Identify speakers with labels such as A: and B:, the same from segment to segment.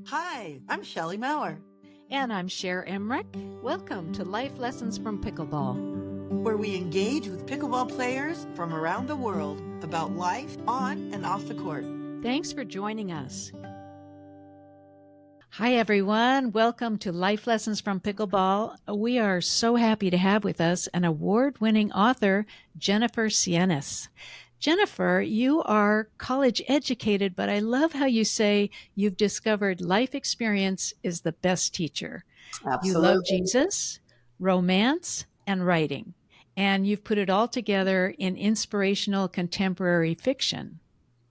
A: Hi, I'm Shelley Maurer,
B: And I'm Cher Emmerich. Welcome to Life Lessons from Pickleball.
A: where we engage with pickleball players from around the world about life on and off the court.
B: Thanks for joining us. Hi, everyone. Welcome to Life Lessons from Pickleball. We are so happy to have with us an award-winning author, Jennifer Sienes. Jennifer, you are college educated, but I love how you say you've discovered life experience is the best teacher. You love
C: Absolutely.
B: Jesus, romance, and writing, and you've put it all together in inspirational contemporary fiction.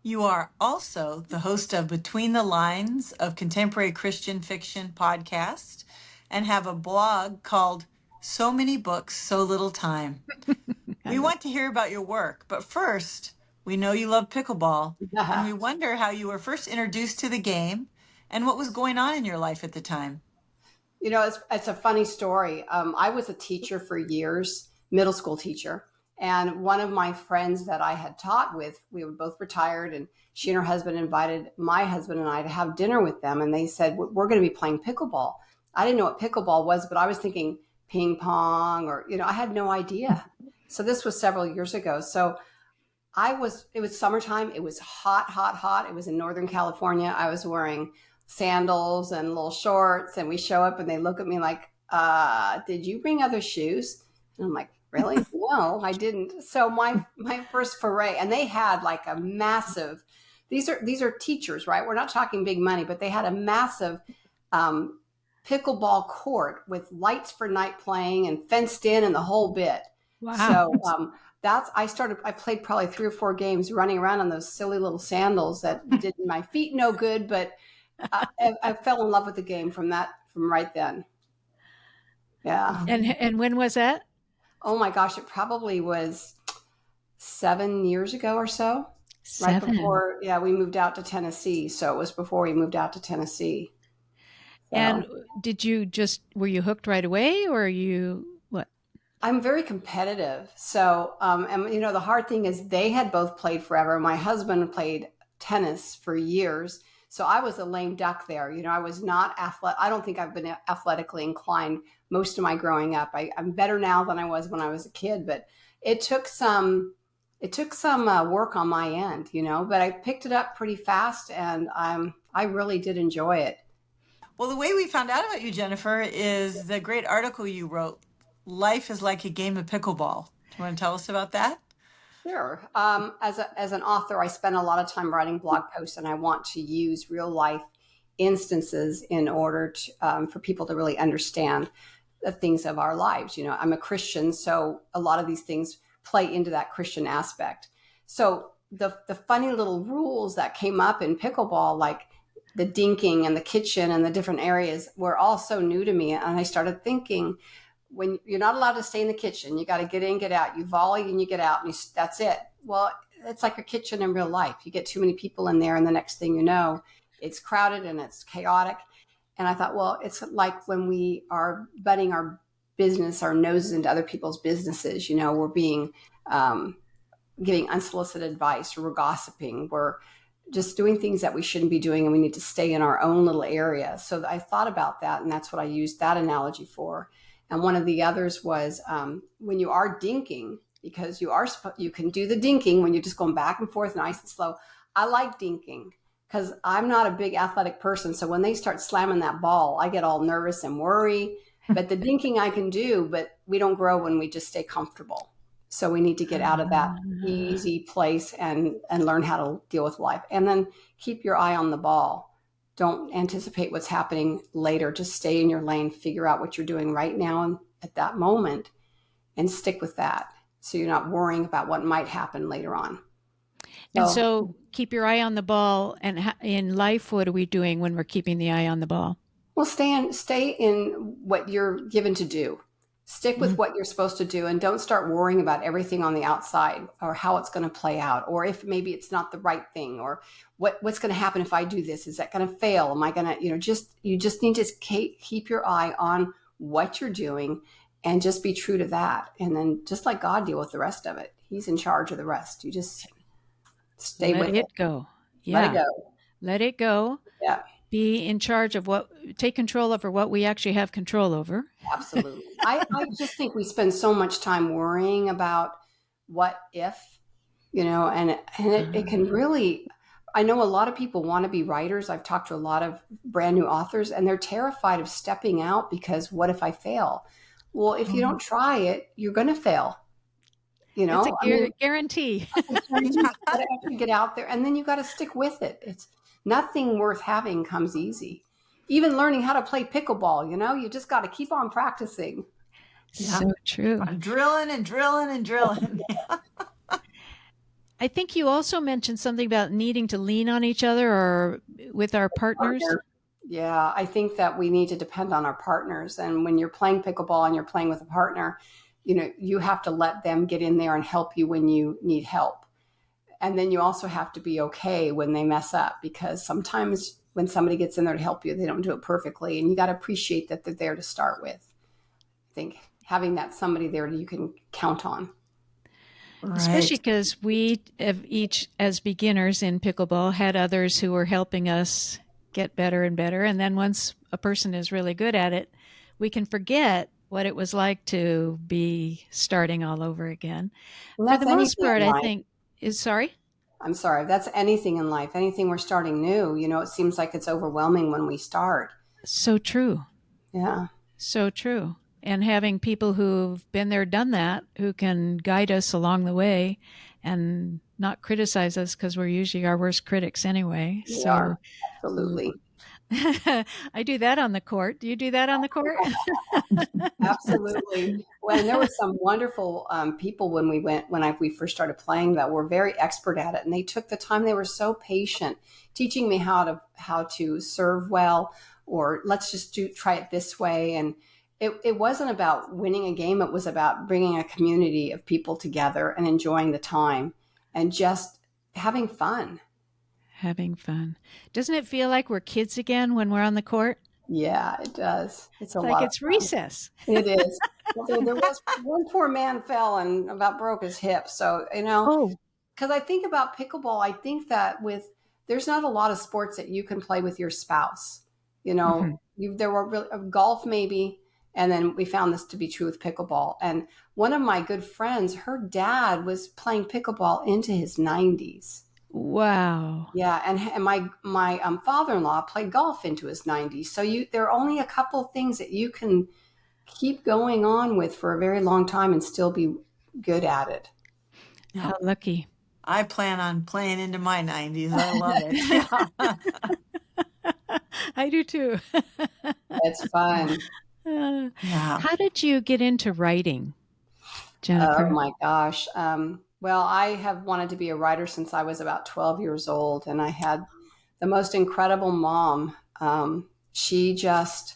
A: You are also the host of Between the Lines of Contemporary Christian Fiction podcast and have a blog called So Many Books, So Little Time. We want to hear about your work, but first, we know you love pickleball and we wonder how you were first introduced to the game and what was going on in your life at the time.
C: It's a funny story. I was a teacher for years, middle school teacher. And one of my friends that I had taught with, we were both retired, and she and her husband invited my husband and I to have dinner with them. And they said, we're going to be playing pickleball. I didn't know what pickleball was, but I was thinking ping pong or, I had no idea. So this was several years ago. So it was summertime. It was hot, hot, hot. It was in Northern California. I was wearing sandals and little shorts, and we show up and they look at me like, did you bring other shoes? And I'm like, really? No, I didn't. So my first foray, and they had like a massive, these are teachers, right? We're not talking big money, but they had a massive pickleball court with lights for night playing and fenced in and the whole bit.
B: Wow.
C: So I played probably 3 or 4 games running around on those silly little sandals that did my feet no good, but I fell in love with the game from right then. Yeah.
B: And when was that?
C: Oh my gosh, it probably was 7 years ago or so.
B: 7.
C: Right before, we moved out to Tennessee. So it was before we moved out to Tennessee. So.
B: And were you hooked right away, or what?
C: I'm very competitive. So, and the hard thing is they had both played forever. My husband played tennis for years. So I was a lame duck there. I was not athletic. I don't think I've been athletically inclined most of my growing up. I'm better now than I was when I was a kid, but it took some work on my end, but I picked it up pretty fast, and I really did enjoy it.
A: Well, the way we found out about you, Jennifer, is the great article you wrote, Life is Like a Game of Pickleball. Do you want to tell us about that?
C: Sure. As an author, I spend a lot of time writing blog posts, and I want to use real life instances in order to, for people to really understand the things of our lives. I'm a Christian, so a lot of these things play into that Christian aspect. So the funny little rules that came up in pickleball, like the dinking and the kitchen and the different areas, were all so new to me. And I started thinking, when you're not allowed to stay in the kitchen, you got to get in, get out. You volley and you get out, and that's it. Well, it's like a kitchen in real life. You get too many people in there, and the next thing you know, it's crowded and it's chaotic. And I thought, well, it's like when we are butting our noses into other people's businesses. We're being giving unsolicited advice, or we're gossiping. We're just doing things that we shouldn't be doing, and we need to stay in our own little area. So I thought about that, and that's what I used that analogy for. And one of the others was when you are dinking, because you can do the dinking when you're just going back and forth nice and slow. I like dinking because I'm not a big athletic person. So when they start slamming that ball, I get all nervous and worry. But the dinking I can do, but we don't grow when we just stay comfortable. So we need to get out of that easy place and learn how to deal with life. And then keep your eye on the ball. Don't anticipate what's happening later. Just stay in your lane, figure out what you're doing right now and at that moment, and stick with that. So you're not worrying about what might happen later on.
B: And so keep your eye on the ball. And in life, what are we doing when we're keeping the eye on the ball?
C: Well, stay in what you're given to do. Stick with what you're supposed to do, and don't start worrying about everything on the outside or how it's going to play out, or if maybe it's not the right thing, or what's going to happen if I do this. Is that going to fail? Am I going to, you just need to keep your eye on what you're doing and just be true to that. And then just let God deal with the rest of it. He's in charge of the rest. You just stay with it.
B: Let it go. Yeah.
C: Let it go.
B: Let it go.
C: Yeah.
B: be in charge of take control over what we actually have control over.
C: Absolutely. I just think we spend so much time worrying about what if, and it can really, I know a lot of people want to be writers. I've talked to a lot of brand new authors, and they're terrified of stepping out because what if I fail? Well, if you don't try it, you're going to fail.
B: It's a
C: I mean,
B: guarantee.
C: you got to actually get out there, and then you got to stick with it. It's nothing worth having comes easy. Even learning how to play pickleball, you just got to keep on practicing.
B: So true.
A: Drilling and drilling and drilling.
B: I think you also mentioned something about needing to lean on each other or with our partners.
C: Yeah, I think that we need to depend on our partners. And when you're playing pickleball and you're playing with a partner, you have to let them get in there and help you when you need help. And then you also have to be okay when they mess up, because sometimes when somebody gets in there to help you, they don't do it perfectly. And you got to appreciate that they're there to start with. I think having that somebody there you can count on.
A: Right.
B: Especially because we have each, as beginners in pickleball, had others who were helping us get better and better. And then once a person is really good at it, we can forget what it was like to be starting all over again. For the most part, I think sorry?
C: I'm sorry. That's anything in life. Anything we're starting new, it seems like it's overwhelming when we start.
B: So true.
C: Yeah.
B: So true. And having people who've been there, done that, who can guide us along the way and not criticize us, because we're usually our worst critics anyway.
C: We are. Absolutely.
B: I do that on the court. Do you do that on the court?
C: Absolutely. Well, and there were some wonderful people when we first started playing that were very expert at it, and they took the time. They were so patient, teaching me how to serve well, or let's just try it this way. And it wasn't about winning a game. It was about bringing a community of people together and enjoying the time and just having fun.
B: Having fun. Doesn't it feel like we're kids again when we're on the court?
C: Yeah, it does. It's a
B: like
C: lot.
B: It's recess.
C: It is. There was one poor man fell and about broke his hip. So, because I think about pickleball, I think that there's not a lot of sports that you can play with your spouse. There were golf maybe, and then we found this to be true with pickleball. And one of my good friends, her dad was playing pickleball into his 90s.
B: Wow.
C: Yeah, and my father-in-law played golf into his 90s. So there are only a couple of things that you can keep going on with for a very long time and still be good at it.
B: How lucky.
A: I plan on playing into my 90s. I love it.
B: Yeah. I do too.
C: It's fun.
B: How did you get into writing, Jennifer?
C: Oh my gosh. Well, I have wanted to be a writer since I was about 12 years old, and I had the most incredible mom. She just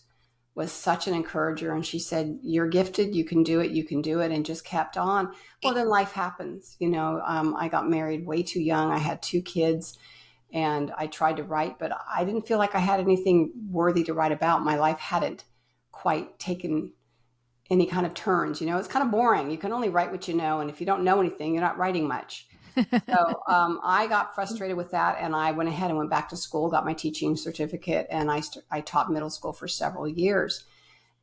C: was such an encourager, and she said, "You're gifted, you can do it," and just kept on. Well, then life happens. I got married way too young. I had 2 kids, and I tried to write, but I didn't feel like I had anything worthy to write about. My life hadn't quite taken any kind of turns. It's kind of boring. You can only write what you know. And if you don't know anything, you're not writing much. So I got frustrated with that. And I went ahead and went back to school, got my teaching certificate. And I taught middle school for several years.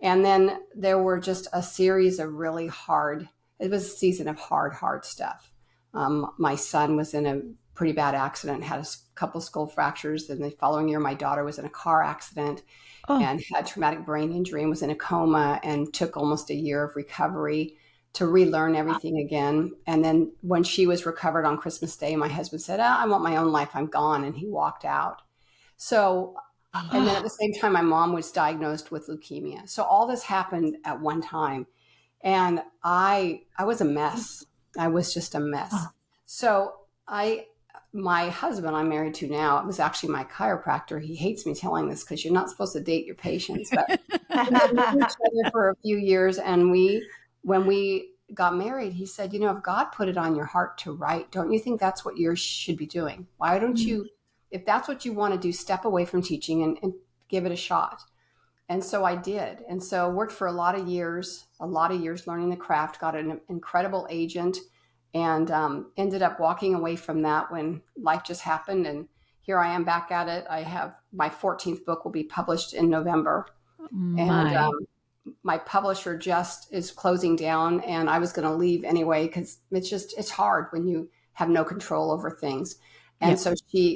C: And then there were just a series of it was a season of hard stuff. My son was in a pretty bad accident, had a couple skull fractures. Then the following year, my daughter was in a car accident. And had traumatic brain injury and was in a coma and took almost a year of recovery to relearn everything again. And then when she was recovered on Christmas Day, my husband said, I want my own life. I'm gone. And he walked out. So, and then at the same time, my mom was diagnosed with leukemia. So all this happened at one time. And I was a mess. I was just a mess. So my husband I'm married to now, it was actually my chiropractor. He hates me telling this because you're not supposed to date your patients, but we knew each other for a few years. And when we got married, he said, if God put it on your heart to write, don't you think that's what yours should be doing? Why don't you, if that's what you want to do, step away from teaching and give it a shot? And so I did. And so worked for a lot of years learning the craft, got an incredible agent, and ended up walking away from that when life just happened. And here I am back at it. I have my 14th book will be published in November. And
B: My.
C: my publisher just is closing down, and I was going to leave anyway because it's hard when you have no control over things. And
B: Yep.
C: so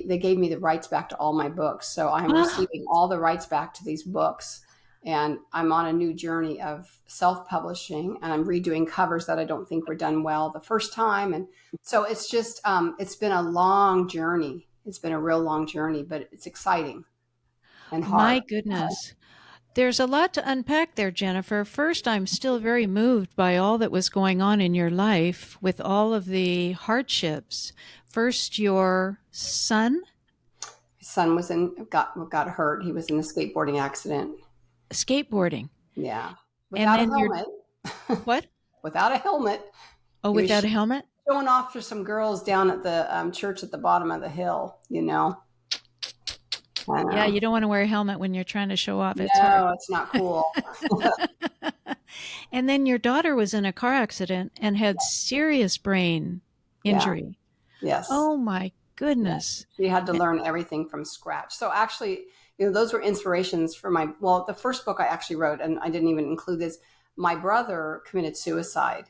C: they gave me the rights back to all my books. So I'm receiving all the rights back to these books, and I'm on a new journey of self-publishing, and I'm redoing covers that I don't think were done well the first time. And so it's just, it's been a long journey. It's been a real long journey, but it's exciting and
B: My
C: hard.
B: goodness. There's a lot to unpack there, Jennifer. First, I'm still very moved by all that was going on in your life with all of the hardships. First, your son,
C: His son got hurt. He was in a skateboarding accident.
B: skateboarding,
C: Yeah.
B: and
C: Without a
B: then your
C: helmet.
B: what?
C: Without a helmet.
B: Oh,
C: He was
B: without a helmet?
C: showing off to some girls down at the church at the bottom of the hill, you know. I
B: Yeah,
C: know.
B: you don't want to wear a helmet when you're trying to show off. It's hard.
C: No, it's not cool.
B: And then your daughter was in a car accident and had serious brain
C: Yeah.
B: injury.
C: Yes.
B: Oh my
C: Yeah.
B: goodness.
C: She had to learn everything from scratch. So actually, those were inspirations for the first book I actually wrote, and I didn't even include this. My brother committed suicide.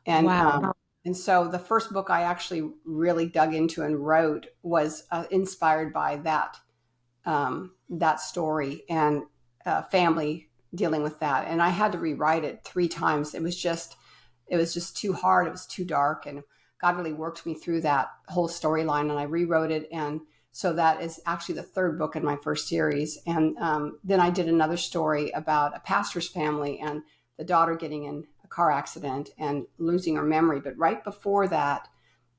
C: And
B: Wow.
C: and so the first book I actually really dug into and wrote was inspired by that story and family dealing with that. And I had to rewrite it 3 times. It was just too hard. It was too dark, and God really worked me through that whole storyline. And I rewrote it, and so that is actually the third book in my first series. And then I did another story about a pastor's family and the daughter getting in a car accident and losing her memory. But right before that,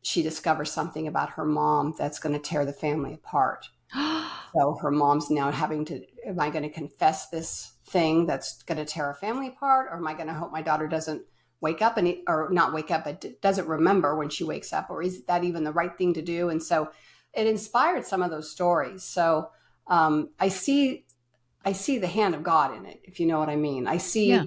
C: she discovers something about her mom that's going to tear the family apart. So her mom's now am I going to confess this thing that's going to tear our family apart? Or am I going to hope my daughter doesn't wake up or not wake up, but doesn't remember when she wakes up? Or is that even the right thing to do? And so it inspired some of those stories. So I see the hand of God in it, if you know what I mean.
B: Yeah.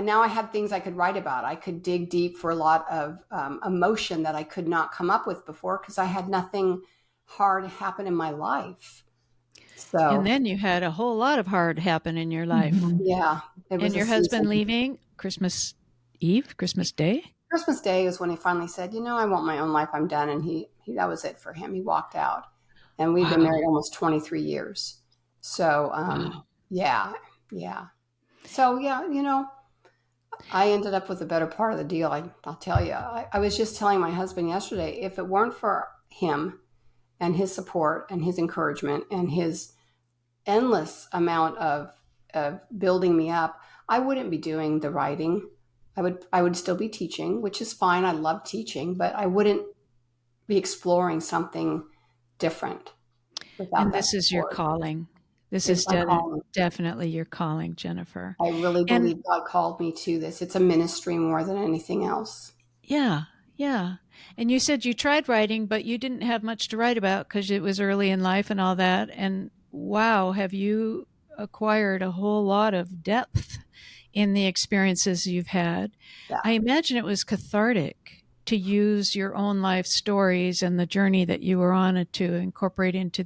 C: Now I had things I could write about. I could dig deep for a lot of emotion that I could not come up with before because I had nothing hard happen in my life.
B: And
C: So
B: then you had a whole lot of hard happen in your life.
C: yeah, it
B: And
C: was a
B: your husband
C: season.
B: leaving Christmas Eve, Christmas Day?
C: Christmas Day is when he finally said, I want my own life. I'm done. And he that was it for him. He walked out. And we've been
B: Wow.
C: married almost 23 years. So
B: Wow.
C: yeah. So yeah, I ended up with a better part of the deal. I'll tell you. I was just telling my husband yesterday, if it weren't for him and his support and his encouragement and his endless amount of building me up, I wouldn't be doing the writing. I would still be teaching, which is fine. I love teaching, but I wouldn't be exploring something different without
B: And
C: that
B: this is your
C: support.
B: calling. This
C: It's
B: is
C: my calling.
B: definitely your calling, Jennifer.
C: I really
B: And
C: believe God called me to this. It's a ministry more than anything else.
B: yeah, yeah. And you said you tried writing, but you didn't have much to write about because it was early in life and all that. And wow, have you acquired a whole lot of depth in the experiences you've had.
C: Yeah.
B: I imagine it was cathartic to use your own life stories and the journey that you were on to incorporate into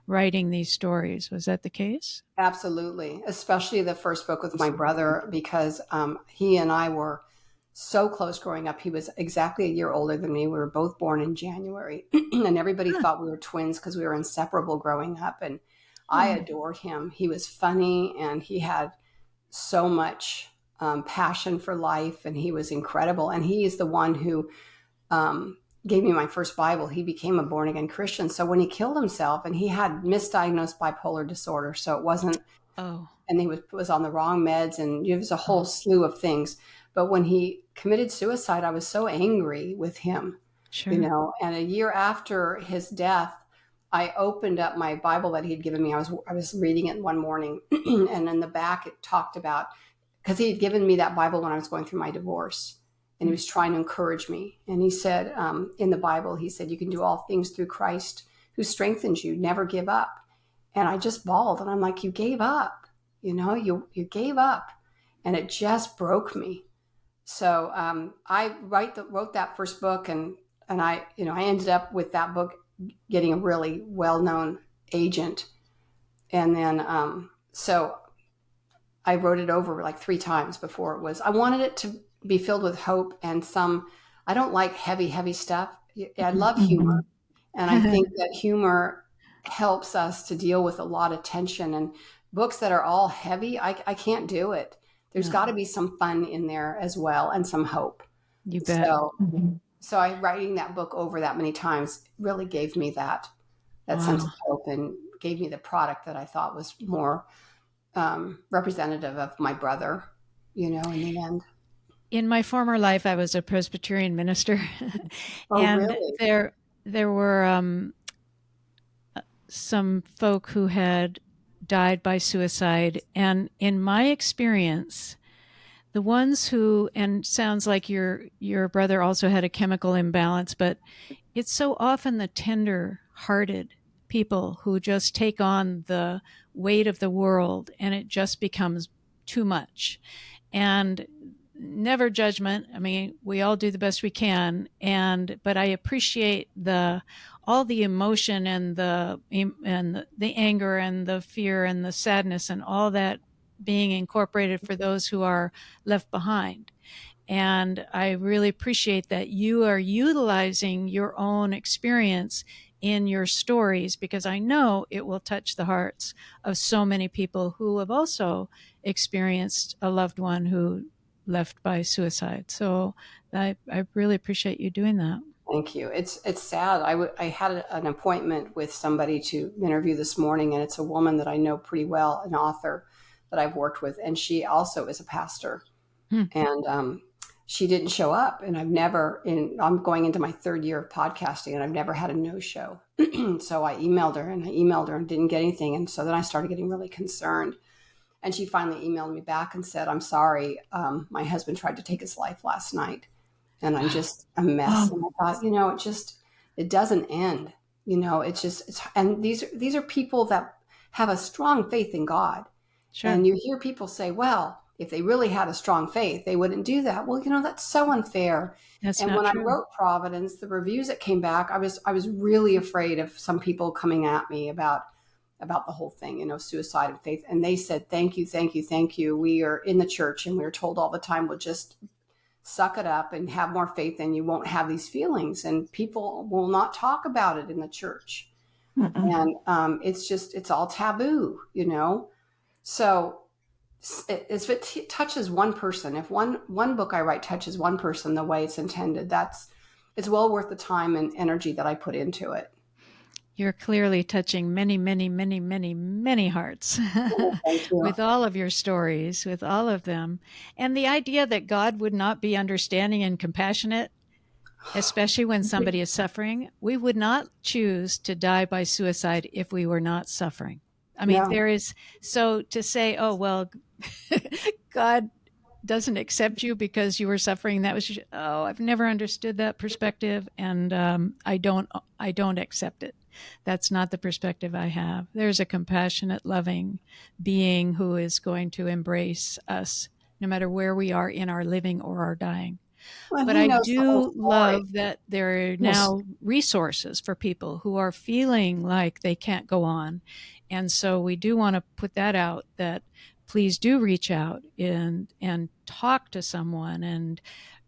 B: writing these stories. Was that the case?
C: Absolutely, especially the first book with my brother, because he and I were so close growing up. He was exactly a year older than me. We were both born in January, and everybody
B: Huh.
C: thought we were twins because we were inseparable growing up. And I
B: Oh,
C: adored him. He was funny, and he had so much passion for life, and he was incredible. And he is the one who gave me my first Bible. He became a born again Christian. So when he killed himself, and he had misdiagnosed bipolar disorder, so it wasn't,
B: oh,
C: and he was on the wrong meds, and there was a whole
B: oh,
C: slew of things. But when he committed suicide, I was so angry with him,
B: sure.
C: And a year after his death, I opened up my Bible that he'd given me. I was reading it one morning, and in the back it talked about, because he had given me that Bible when I was going through my divorce, and he was trying to encourage me. And he said, in the Bible, he said, you can do all things through Christ who strengthens you. Never give up. And I just bawled, and I'm like, you gave up, you gave up, and it just broke me. So I wrote that first book, and I ended up with that book getting a really well-known agent. And then, so I wrote it over like 3 times before it was, I wanted it to be filled with hope and some, I don't like heavy, heavy stuff. I love humor. And I think that humor helps us to deal with a lot of tension, and books that are all heavy, I can't do it. There's got to be some fun in there as well and some hope.
B: You bet.
C: So I writing that book over that many times really gave me that sense of hope, and gave me the product that I thought was more representative of my brother, in the end.
B: In my former life, I was a Presbyterian minister,
C: Oh,
B: and
C: really?
B: there were some folk who had died by suicide, and in my experience, the ones who, and sounds like your brother also had a chemical imbalance, but it's so often the tender-hearted people who just take on the weight of the world, and it just becomes too much. And never judgment. I mean, we all do the best we can, but I appreciate all the emotion and the anger and the fear and the sadness and all that being incorporated for those who are left behind. And I really appreciate that you are utilizing your own experience in your stories, because I know it will touch the hearts of so many people who have also experienced a loved one who left by suicide. So I really appreciate you doing that.
C: Thank you. It's sad. I had an appointment with somebody to interview this morning, and it's a woman that I know pretty well, an author that I've worked with, and she also is a pastor. And she didn't show up, and I'm going into my 3rd year of podcasting, and I've never had a no-show. So I emailed her and didn't get anything. And so then I started getting really concerned. And she finally emailed me back and said, I'm sorry. My husband tried to take his life last night, and I'm just a mess. And I thought, it doesn't end. And these are people that have a strong faith in God.
B: Sure.
C: And you hear people say, well, if they really had a strong faith, they wouldn't do that. Well, that's so unfair.
B: That's
C: and
B: not
C: when
B: true.
C: I wrote Providence, the reviews that came back, I was really afraid of some people coming at me about the whole thing, suicide and faith. And they said, thank you, thank you, thank you. We are in the church, and we're told all the time, we'll just suck it up and have more faith, and you won't have these feelings. And people will not talk about it in the church. And it's all taboo, So if it touches one person, if one book I write touches one person the way it's intended, it's well worth the time and energy that I put into it.
B: You're clearly touching many, many, many, many, many hearts with all of your stories, with all of them. And the idea that God would not be understanding and compassionate, especially when somebody is suffering. We would not choose to die by suicide if we were not suffering. I mean, there is, so to say, oh, well, God doesn't accept you because you were suffering, that was, I've never understood that perspective, and I don't accept it. That's not the perspective I have. There's a compassionate, loving being who is going to embrace us no matter where we are in our living or our dying.
C: Well,
B: but I do love that there are now resources for people who are feeling like they can't go on. And so we do want to put that out, that please do reach out and talk to someone and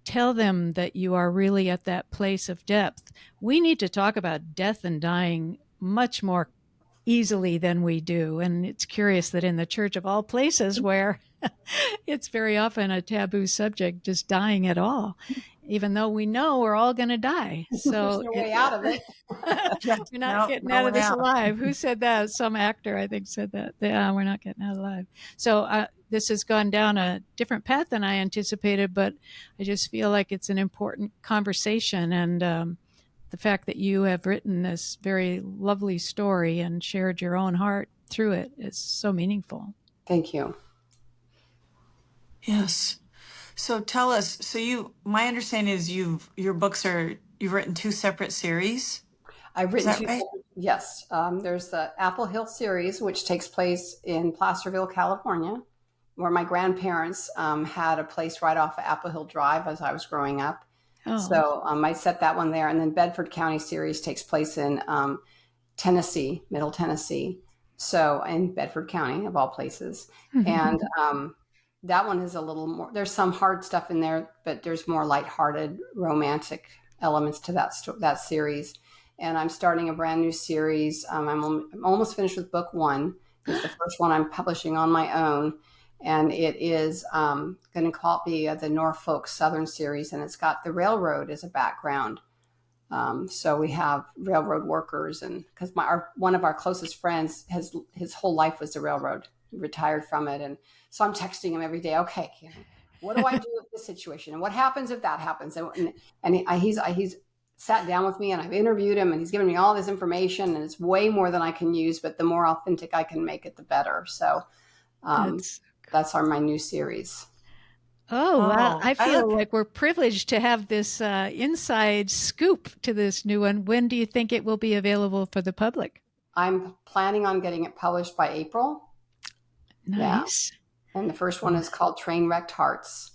B: tell them that you are really at that place of depth. We need to talk about death and dying much more easily than we do. And it's curious that in the church of all places, where it's very often a taboo subject, just dying at all, even though we know we're all going to die. So
C: there's no way out of it.
B: We're not getting out of this alive. Who said that? Some actor, I think, said that. We're not getting out alive. So this has gone down a different path than I anticipated, but I just feel like it's an important conversation. And the fact that you have written this very lovely story and shared your own heart through it is so meaningful.
C: Thank you.
A: Yes. So tell us, my understanding is you've written 2 separate series.
C: I've written
A: is that right?
C: Yes. There's the Apple Hill series, which takes place in Placerville, California, where my grandparents had a place right off of Apple Hill Drive as I was growing up.
B: Oh.
C: So I set that one there. And then Bedford County series takes place in Tennessee, Middle Tennessee. So in Bedford County, of all places. And that one is a little more, there's some hard stuff in there, but there's more lighthearted, romantic elements to that series. And I'm starting a brand new series. I'm almost finished with book one. It's the first one I'm publishing on my own. And it is going to be the Norfolk Southern series. And it's got the railroad as a background. So we have railroad workers, and because one of our closest friends his whole life was the railroad, he retired from it, and so I'm texting him every day. Okay, what do I do with this situation, and what happens if that happens? He's sat down with me, and I've interviewed him, and he's given me all this information, and it's way more than I can use. But the more authentic I can make it, the better. So that's my new series.
B: Oh, well,
A: Oh,
B: I feel like we're privileged to have this inside scoop to this new one. When do you think it will be available for the public?
C: I'm planning on getting it published by April.
B: Nice.
C: Yeah. And the first one is called Train Wrecked Hearts.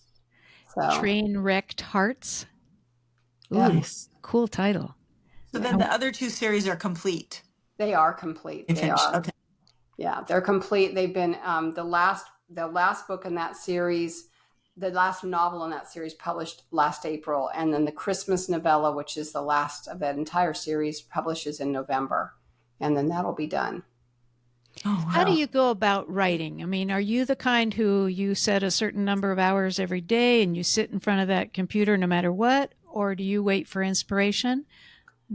C: So,
B: Train Wrecked Hearts. Ooh,
A: nice.
B: Cool title.
A: So then the other two series are complete.
C: They are complete. They are.
A: Okay.
C: Yeah, they're complete. They've been the last book in that series, the last novel in that series published last April, and then the Christmas novella, which is the last of that entire series, publishes in November, and then that'll be done.
A: Oh, wow.
B: How do you go about writing? I mean, are you the kind who you set a certain number of hours every day and you sit in front of that computer no matter what, or do you wait for inspiration?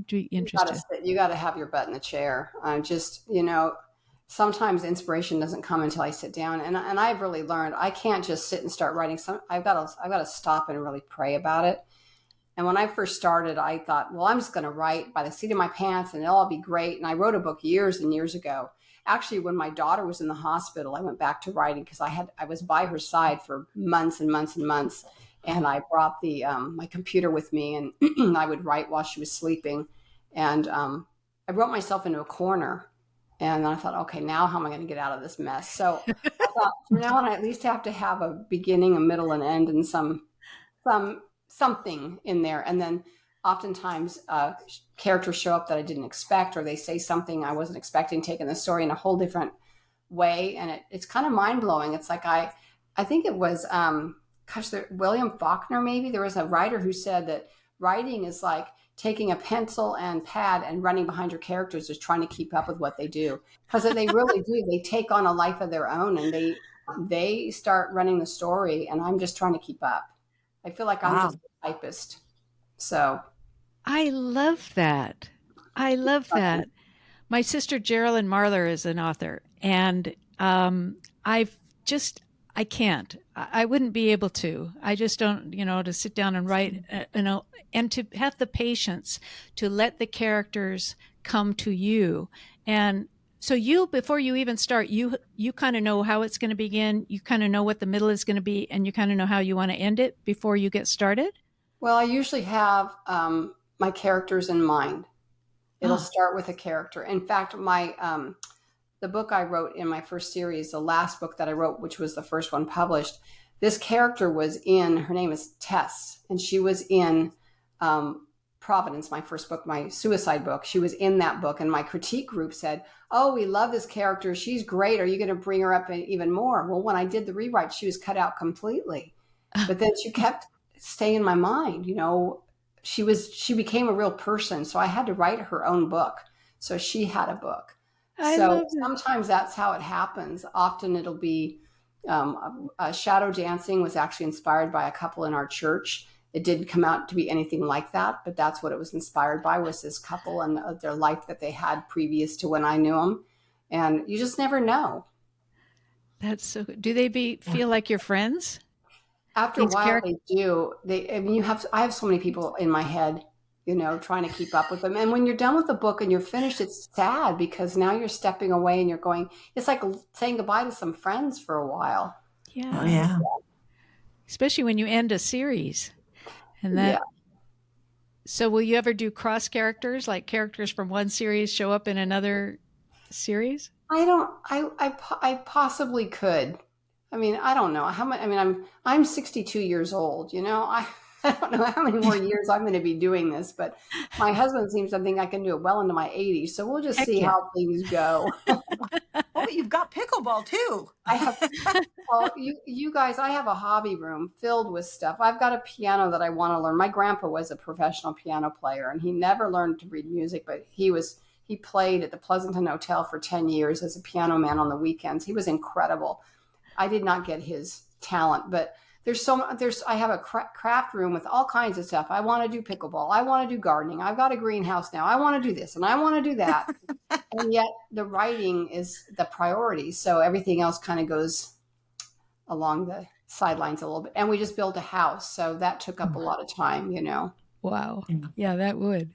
C: You got to have your butt in the chair. Sometimes inspiration doesn't come until I sit down, and I've really learned I can't just sit and start writing. I've got to stop and really pray about it. And when I first started, I thought, well, I'm just going to write by the seat of my pants, and it'll all be great. And I wrote a book years and years ago. Actually, when my daughter was in the hospital, I went back to writing because I was by her side for months and months and months. And I brought my computer with me, and I would write while she was sleeping. And I wrote myself into a corner. And I thought, okay, now how am I going to get out of this mess? So I thought, from now on, I at least have to have a beginning, a middle, and end, and something in there. And then oftentimes characters show up that I didn't expect, or they say something I wasn't expecting, taking the story in a whole different way. And it's kind of mind blowing. It's like I think it was William Faulkner, maybe. There was a writer who said that writing is like taking a pencil and pad and running behind your characters, just trying to keep up with what they do, because they really do. They take on a life of their own, and they start running the story, and I'm just trying to keep up. I feel like I'm just a typist. So
B: I love that. My sister Geraldine Marlar is an author, and I can't. I wouldn't be able to. I just don't, to sit down and write, and to have the patience to let the characters come to you. And so before you even start, you kind of know how it's going to begin. You kind of know what the middle is going to be, and you kind of know how you want to end it before you get started.
C: Well, I usually have my characters in mind. It'll start with a character. In fact, the book I wrote in my first series, the last book that I wrote, which was the first one published, this character was her name is Tess, and she was in Providence, my first book, my suicide book. She was in that book, and my critique group said, oh, we love this character. She's great. Are you going to bring her up even more? Well, when I did the rewrite, she was cut out completely. But then she kept staying in my mind. She became a real person, so I had to write her own book. So she had a book. So sometimes that's how it happens. Often it'll be Shadow Dancing was actually inspired by a couple in our church. It didn't come out to be anything like that, but that's what it was inspired by, was this couple and their life that they had previous to when I knew them. And you just never know.
B: That's so good. Do they feel like your friends?
C: After a while, they do. I have so many people in my head, trying to keep up with them. And when you're done with the book and you're finished, it's sad because now you're stepping away and you're going, it's like saying goodbye to some friends for a while.
B: Yeah.
A: Oh, yeah.
B: Especially when you end a series. And that. Yeah. So will you ever do cross characters, like characters from one series show up in another series?
C: I possibly could. I mean, I don't know how much. I mean, I'm 62 years old. I don't know how many more years I'm going to be doing this, but my husband seems to think I can do it well into my 80s. So we'll just
B: Heck
C: see
B: yeah.
C: how things go.
A: Oh, you've got pickleball too.
C: I have, well, you guys, I have a hobby room filled with stuff. I've got a piano that I want to learn. My grandpa was a professional piano player, and he never learned to read music, but he played at the Pleasanton Hotel for 10 years as a piano man on the weekends. He was incredible. I did not get his talent, but I have a craft room with all kinds of stuff. I want to do pickleball. I want to do gardening. I've got a greenhouse now. I want to do this and I want to do that. And yet the writing is the priority. So everything else kind of goes along the sidelines a little bit. And we just built a house. So that took up a lot of time, you know.
B: Wow. Yeah, that would.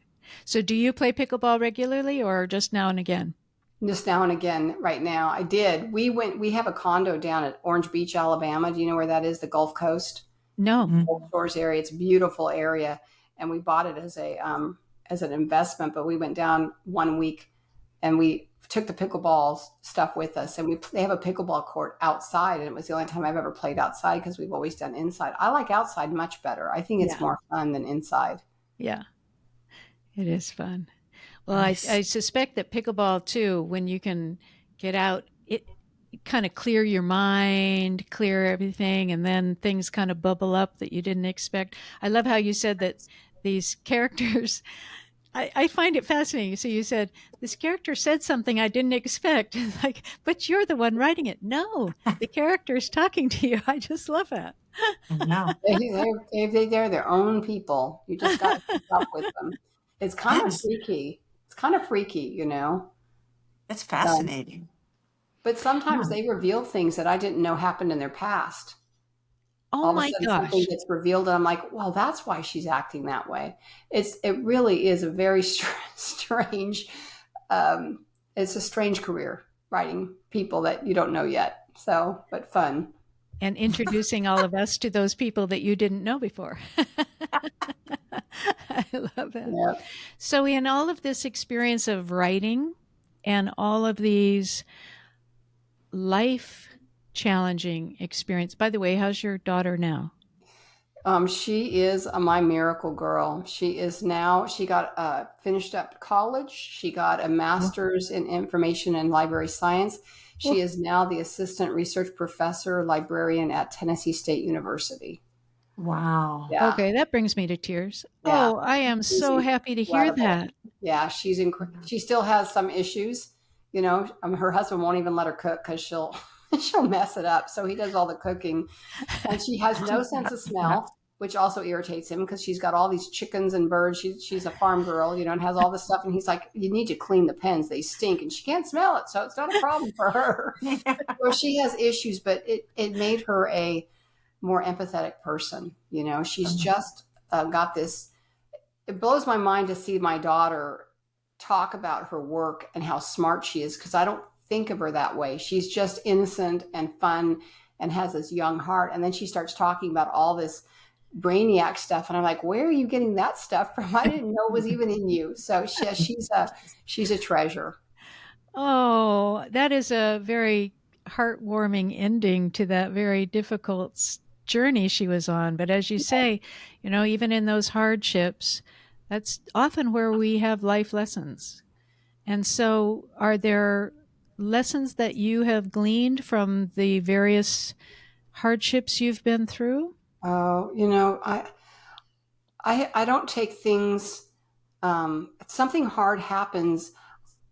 B: So do you play pickleball regularly or just now and again?
C: Just now and again right now. I did. We have a condo down at Orange Beach, Alabama. Do you know where that is? The Gulf Coast,
B: No.
C: Gulf Shores area. It's a beautiful area. And we bought it as an investment, but we went down 1 week and we took the pickleball stuff with us, and they have a pickleball court outside, and it was the only time I've ever played outside because we've always done inside. I like outside much better. I think it's
B: Yeah.
C: more fun than inside.
B: Yeah, it is fun. Well,
A: Nice.
B: I suspect that pickleball too, when you can get out, it kind of clear your mind, clear everything, and then things kind of bubble up that you didn't expect. I love how you said that these characters, I find it fascinating. So you said, this character said something I didn't expect. Like, but you're the one writing it. No, the character is talking to you. I just love that.
A: No,
C: They're their own people. You just got to keep up with them. It's kind of
A: yes,
C: freaky. It's kind of freaky, you know.
A: it's
C: Um,
A: fascinating.
C: but sometimes
A: Yeah.
C: they reveal things that I didn't know happened in their past.
B: Oh
C: All of a
B: my
C: sudden something
B: gosh.
C: gets revealed and I'm like, well, that's why she's acting that way. It really is a very strange, um, it's a strange career, writing people that you don't know yet. So, but fun.
B: And introducing all of us to those people that you didn't know before. I love that.
C: Yeah.
B: So, in all of this experience of writing and all of these life challenging experience, by the way, how's your daughter now?
C: She is my miracle girl. She got finished up college. She got a master's in information and library science. She
A: Oh,
C: is now the assistant research professor librarian at Tennessee State University.
A: wow.
C: Yeah.
B: Okay, that brings me to tears.
C: Yeah.
B: Oh, I am
C: She's
B: so happy to hear
C: incredible.
B: that.
C: Yeah, she still has some issues. You know, her husband won't even let her cook because she'll mess it up. So he does all the cooking, and she has no sense of smell, which also irritates him because she's got all these chickens and birds. She's a farm girl, you know, and has all this stuff. And he's like, "You need to clean the pens; they stink," and she can't smell it, so it's not a problem for her. Well, she has issues, but it made her a more empathetic person. You know, she's just got this. It blows my mind to see my daughter talk about her work and how smart she is because I don't think of her that way. She's just innocent and fun and has this young heart. And then she starts talking about all this brainiac stuff. And I'm like, where are you getting that stuff from? I didn't know it was even in you. So she's a treasure.
B: Oh, that is a very heartwarming ending to that very difficult journey she was on. But as you say, you know, even in those hardships, that's often where we have life lessons. And so, are there lessons that you have gleaned from the various hardships you've been through?
C: Oh, you know, I don't take things, if something hard happens,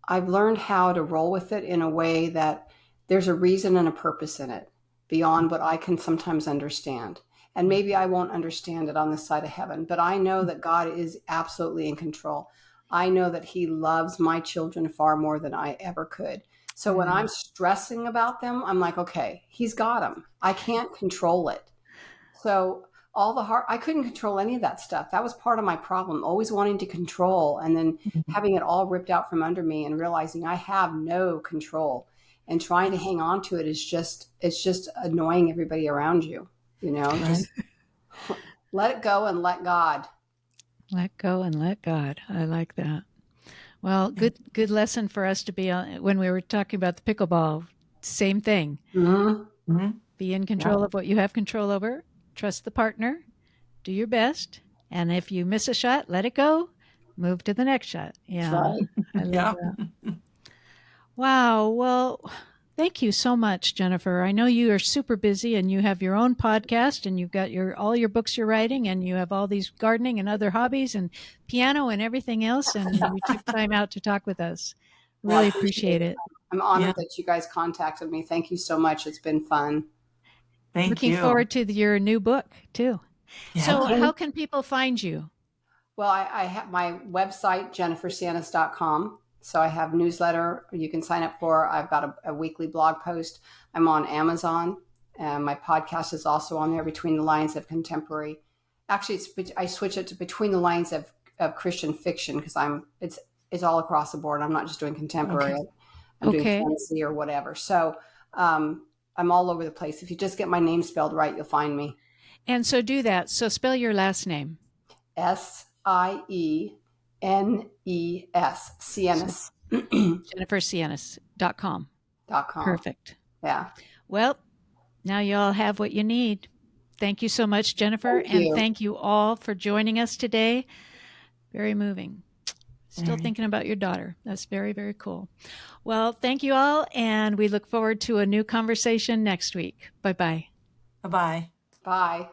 C: I've learned how to roll with it in a way that there's a reason and a purpose in it beyond what I can sometimes understand. And maybe I won't understand it on this side of heaven, but I know that God is absolutely in control. I know that He loves my children far more than I ever could. So when I'm stressing about them, I'm like, okay, He's got them. I can't control it. So I couldn't control any of that stuff. That was part of my problem, always wanting to control and then having it all ripped out from under me and realizing I have no control and trying to hang on to it it's just annoying everybody around you, you know,
A: Right.
C: just let it go and let God.
B: Let go and let God. I like that. Well, good lesson for us to be on when we were talking about the pickleball. Same thing.
C: Mm-hmm.
A: Mhm.
B: Be in
A: Yeah.
B: control of what you have control over. Trust the partner do your best. And if you miss a shot, let it go. Move to the next shot.
C: That's
B: Yeah.
C: right.
B: I love
A: Yeah.
B: that. Wow. Well, thank you so much, Jennifer. I know you are super busy and you have your own podcast and you've got all your books you're writing and you have all these gardening and other hobbies and piano and everything else. And you took time out to talk with us.
C: Well, I
B: Really
C: appreciate
B: appreciate
C: it.
B: it.
C: I'm honored that you guys contacted me. Thank you so much. It's been fun.
A: Thank
B: Looking
A: you.
B: forward to your new book too.
A: Yeah.
B: So how can people find you?
C: Well, I have my website, jennifersienes.com. So I have newsletter you can sign up for. I've got a weekly blog post. I'm on Amazon. And my podcast is also on there, Between the Lines of Contemporary. Actually, I switch it to Between the Lines of Christian Fiction because it's all across the board. I'm not just doing contemporary.
A: Okay.
C: I'm doing fantasy or whatever. So I'm all over the place. If you just get my name spelled right, you'll find me.
B: And so do that. So spell your last name.
C: Sienes, Sienes.
B: JenniferSienes.com. Perfect.
C: Yeah.
B: Well, now you all have what you need. Thank you so much, Jennifer.
C: Thank you.
B: Thank you all for joining us today. Very moving. Still thinking about your daughter. That's very, very cool. Well, thank you all. And we look forward to a new conversation next week. Bye-bye.
A: Bye-bye.
C: Bye.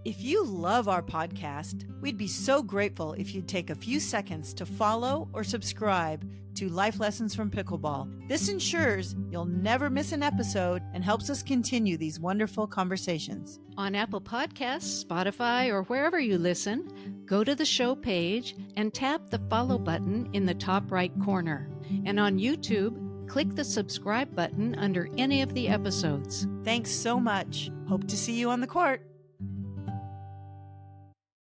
D: If you love our podcast, we'd be so grateful if you'd take a few seconds to follow or subscribe to Life Lessons from Pickleball. This ensures you'll never miss an episode and helps us continue these wonderful conversations.
B: On Apple Podcasts, Spotify, or wherever you listen, go to the show page and tap the follow button in the top right corner. And on YouTube, click the subscribe button under any of the episodes.
D: Thanks so much. Hope to see you on the court.